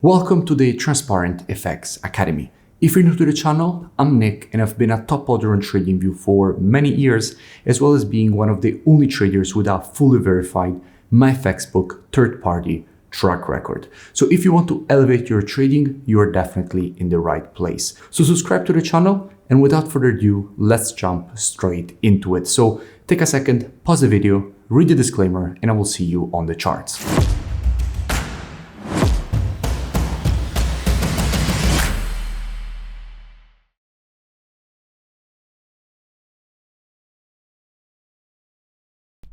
Welcome to the Transparent FX Academy. If you're new to the channel, I'm Nick and I've been a top hodler on TradingView for many years, as well as being one of the only traders with a fully verified MyFXBook third-party track record. So if you want to elevate your trading, you're definitely in the right place. So subscribe to the channel, and without further ado, let's jump straight into it. So take a second, pause the video, read the disclaimer, and I will see you on the charts.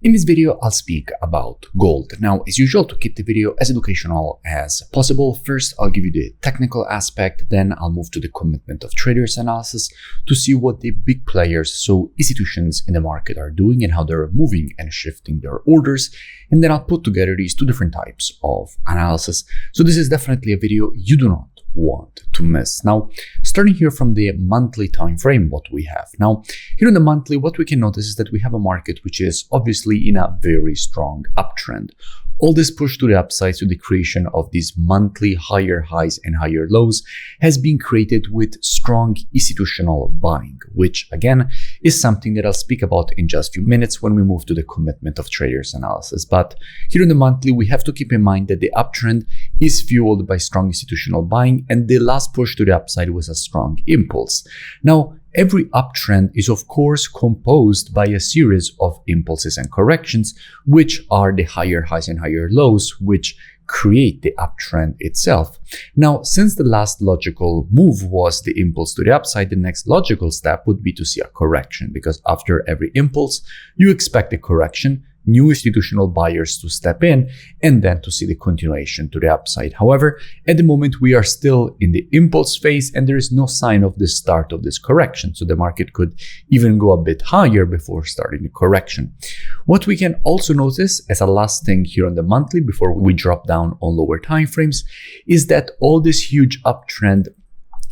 In this video, I'll speak about gold. Now, as usual, to keep the video as educational as possible, first I'll give you the technical aspect, then I'll move to the commitment of traders analysis to see what the big players, so institutions in the market, are doing and how they're moving and shifting their orders. And then I'll put together these two different types of analysis. So this is definitely a video you do not want to miss. Now, starting here from the monthly time frame, what we have now here in the monthly, what we can notice is that we have a market which is obviously in a very strong uptrend. All this push to the upside, to the creation of these monthly higher highs and higher lows, has been created with strong institutional buying, which again is something that I'll speak about in just a few minutes when we move to the commitment of traders analysis. But here in the monthly, we have to keep in mind that the uptrend is fueled by strong institutional buying, and the last push to the upside was a strong impulse. Now, every uptrend is of course composed by a series of impulses and corrections, which are the higher highs and higher lows, which create the uptrend itself. Now, since the last logical move was the impulse to the upside, the next logical step would be to see a correction, because after every impulse, you expect a correction, new institutional buyers to step in, and then to see the continuation to the upside. However, at the moment, we are still in the impulse phase and there is no sign of the start of this correction. So the market could even go a bit higher before starting the correction. What we can also notice as a last thing here on the monthly before we drop down on lower time frames is that all this huge uptrend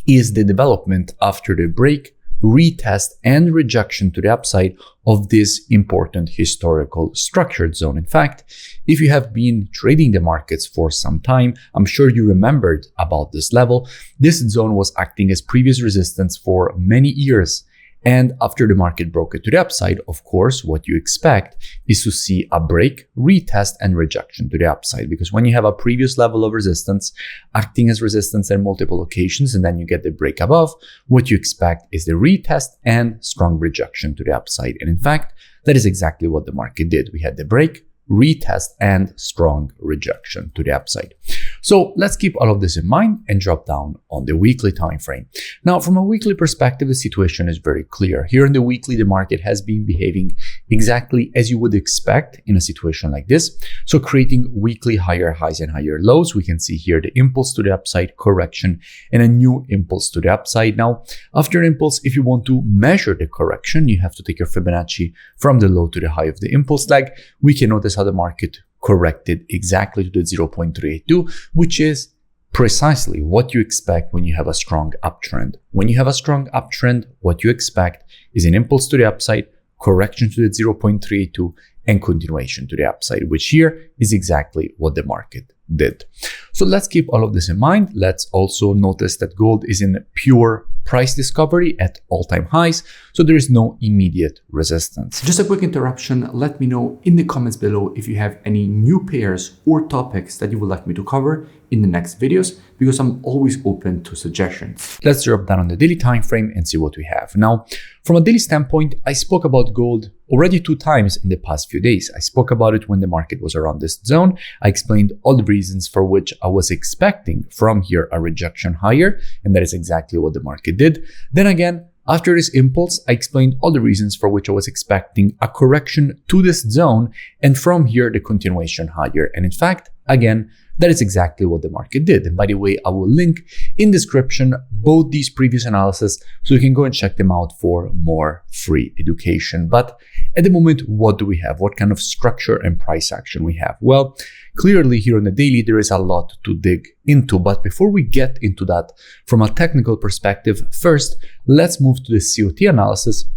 is the development after the break, retest, and rejection to the upside of this important historical structured zone. In fact, if you have been trading the markets for some time, I'm sure you remembered about this level. This zone was acting as previous resistance for many years. And after the market broke it to the upside, of course, what you expect is to see a break, retest, and rejection to the upside. Because when you have a previous level of resistance acting as resistance on multiple occasions, and then you get the break above, what you expect is the retest and strong rejection to the upside. And in fact, that is exactly what the market did. We had the break, retest, and strong rejection to the upside. So let's keep all of this in mind and drop down on the weekly time frame. Now, from a weekly perspective, the situation is very clear. Here in the weekly, the market has been behaving exactly as you would expect in a situation like this. So creating weekly higher highs and higher lows. We can see here the impulse to the upside, correction, and a new impulse to the upside. Now, after an impulse, if you want to measure the correction, you have to take your Fibonacci from the low to the high of the impulse leg. We can notice how the market corrected exactly to the 0.382, which is precisely what you expect when you have a strong uptrend. When you have a strong uptrend, what you expect is an impulse to the upside, correction to the 0.382, and continuation to the upside, which here is exactly what the market did. So let's keep all of this in mind. Let's also notice that gold is in pure price discovery at all-time highs, so there is no immediate resistance. Just a quick interruption, let me know in the comments below if you have any new pairs or topics that you would like me to cover in the next videos, because I'm always open to suggestions. Let's drop down on the daily time frame and see what we have. Now, from a daily standpoint, I spoke about gold already 2 times in the past few days. I spoke about it when the market was around this zone. I explained all the reasons for which I was expecting from here a rejection higher, and that is exactly what the market did. Then again, after this impulse, I explained all the reasons for which I was expecting a correction to this zone, and from here the continuation higher. And in fact, again, that is exactly what the market did. And by the way, I will link in description both these previous analysis so you can go and check them out for more free education. But at the moment, what do we have? What kind of structure and price action we have? Well, clearly here on the daily, there is a lot to dig into. But before we get into that from a technical perspective, first, let's move to the COT analysis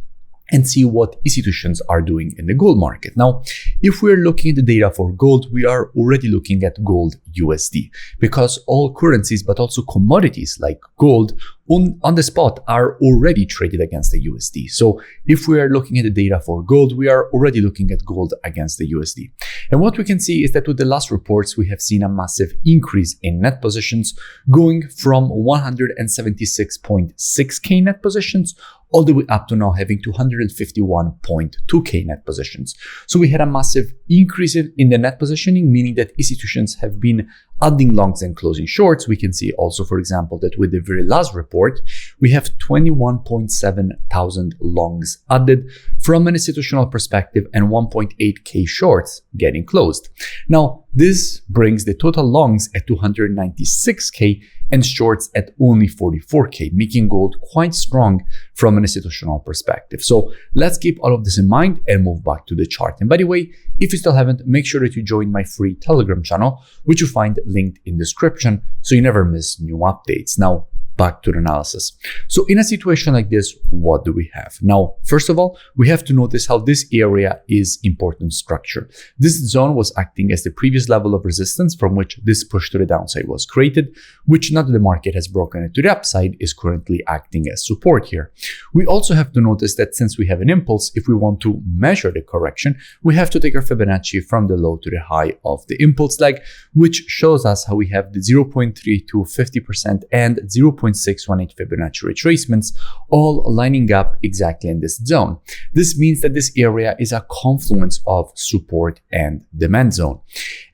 and see what institutions are doing in the gold market. Now, if we're looking at the data for gold, we are already looking at gold USD, because all currencies, but also commodities like gold on the spot are already traded against the USD. So if we are looking at the data for gold, we are already looking at gold against the USD. And what we can see is that with the last reports, we have seen a massive increase in net positions going from 176.6k net positions all the way up to now having 251.2k net positions. So we had a massive increase in the net positioning, meaning that institutions have been adding longs and closing shorts. We can see also, for example, that with the very last report, we have 21.7 thousand longs added from an institutional perspective and 1.8k shorts getting closed. Now, this brings the total longs at 296k and shorts at only 44k, making gold quite strong from an institutional perspective. So let's keep all of this in mind and move back to the chart. And by the way, if you still haven't, make sure that you join my free Telegram channel, which you find linked in the description so you never miss new updates. Now, back to the analysis. So in a situation like this, what do we have? Now, first of all, we have to notice how this area is important structure. This zone was acting as the previous level of resistance from which this push to the downside was created, which now that the market has broken it to the upside is currently acting as support here. We also have to notice that since we have an impulse, if we want to measure the correction, we have to take our Fibonacci from the low to the high of the impulse leg, which shows us how we have the 0.32 50% and 0.618 Fibonacci retracements all lining up exactly in this zone. This means that this area is a confluence of support and demand zone.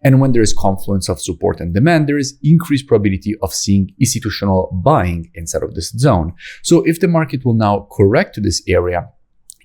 And when there is confluence of support and demand, there is increased probability of seeing institutional buying inside of this zone. So if the market will now correct to this area,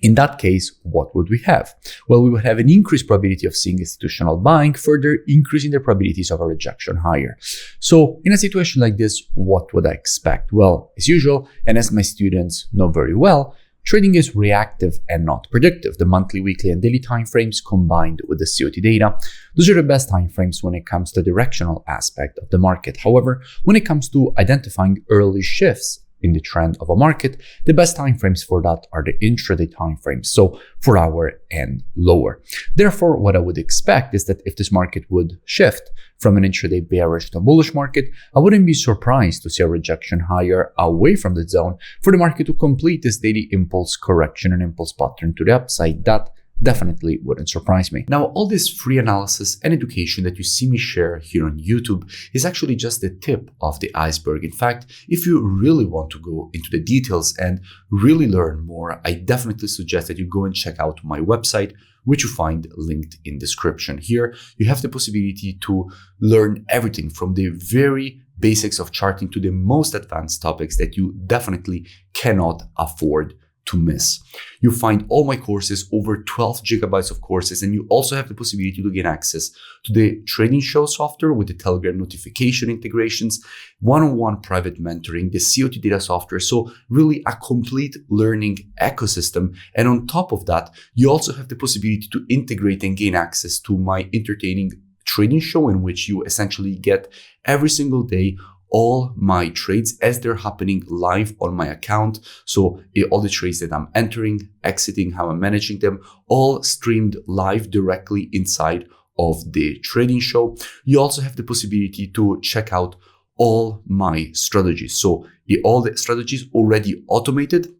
in that case, what would we have? Well, we would have an increased probability of seeing institutional buying, further increasing the probabilities of a rejection higher. So in a situation like this, what would I expect? Well, as usual, and as my students know very well, trading is reactive and not predictive. The monthly, weekly, and daily timeframes combined with the COT data, those are the best timeframes when it comes to the directional aspect of the market. However, when it comes to identifying early shifts in the trend of a market, the best timeframes for that are the intraday timeframes, so 4 hour and lower. Therefore, what I would expect is that if this market would shift from an intraday bearish to a bullish market, I wouldn't be surprised to see a rejection higher away from the zone for the market to complete this daily impulse correction and impulse pattern to the upside. That definitely wouldn't surprise me. Now, all this free analysis and education that you see me share here on YouTube is actually just the tip of the iceberg. In fact, if you really want to go into the details and really learn more, I definitely suggest that you go and check out my website, which you find linked in description. Here, you have the possibility to learn everything from the very basics of charting to the most advanced topics that you definitely cannot afford to miss. You find all my courses, over 12 gigabytes of courses, and you also have the possibility to gain access to the trading show software with the Telegram notification integrations, one-on-one private mentoring, the COT data software. So really a complete learning ecosystem. And on top of that, you also have the possibility to integrate and gain access to my entertaining trading show, in which you essentially get every single day all my trades as they're happening live on my account. So all the trades that I'm entering, exiting, how I'm managing them, all streamed live directly inside of the trading show. You also have the possibility to check out all my strategies. So all the strategies already automated.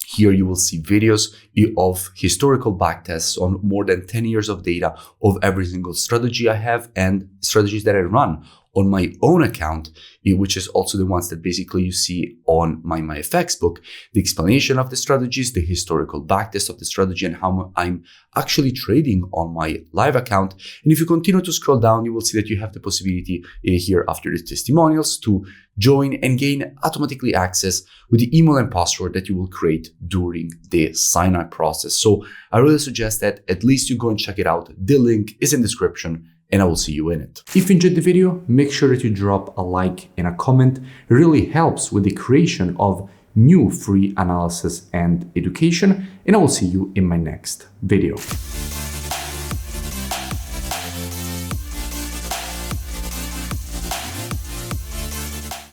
Here you will see videos of historical backtests on more than 10 years of data of every single strategy I have and strategies that I run on my own account, which is also the ones that basically you see on my MyFX book, the explanation of the strategies, the historical backtest of the strategy, and how I'm actually trading on my live account. And if you continue to scroll down, you will see that you have the possibility here after the testimonials to join and gain automatically access with the email and password that you will create during the sign-up process. So I really suggest that at least you go and check it out. The link is in the description, and I will see you in it. If you enjoyed the video, make sure that you drop a like and a comment. It really helps with the creation of new free analysis and education, and I will see you in my next video.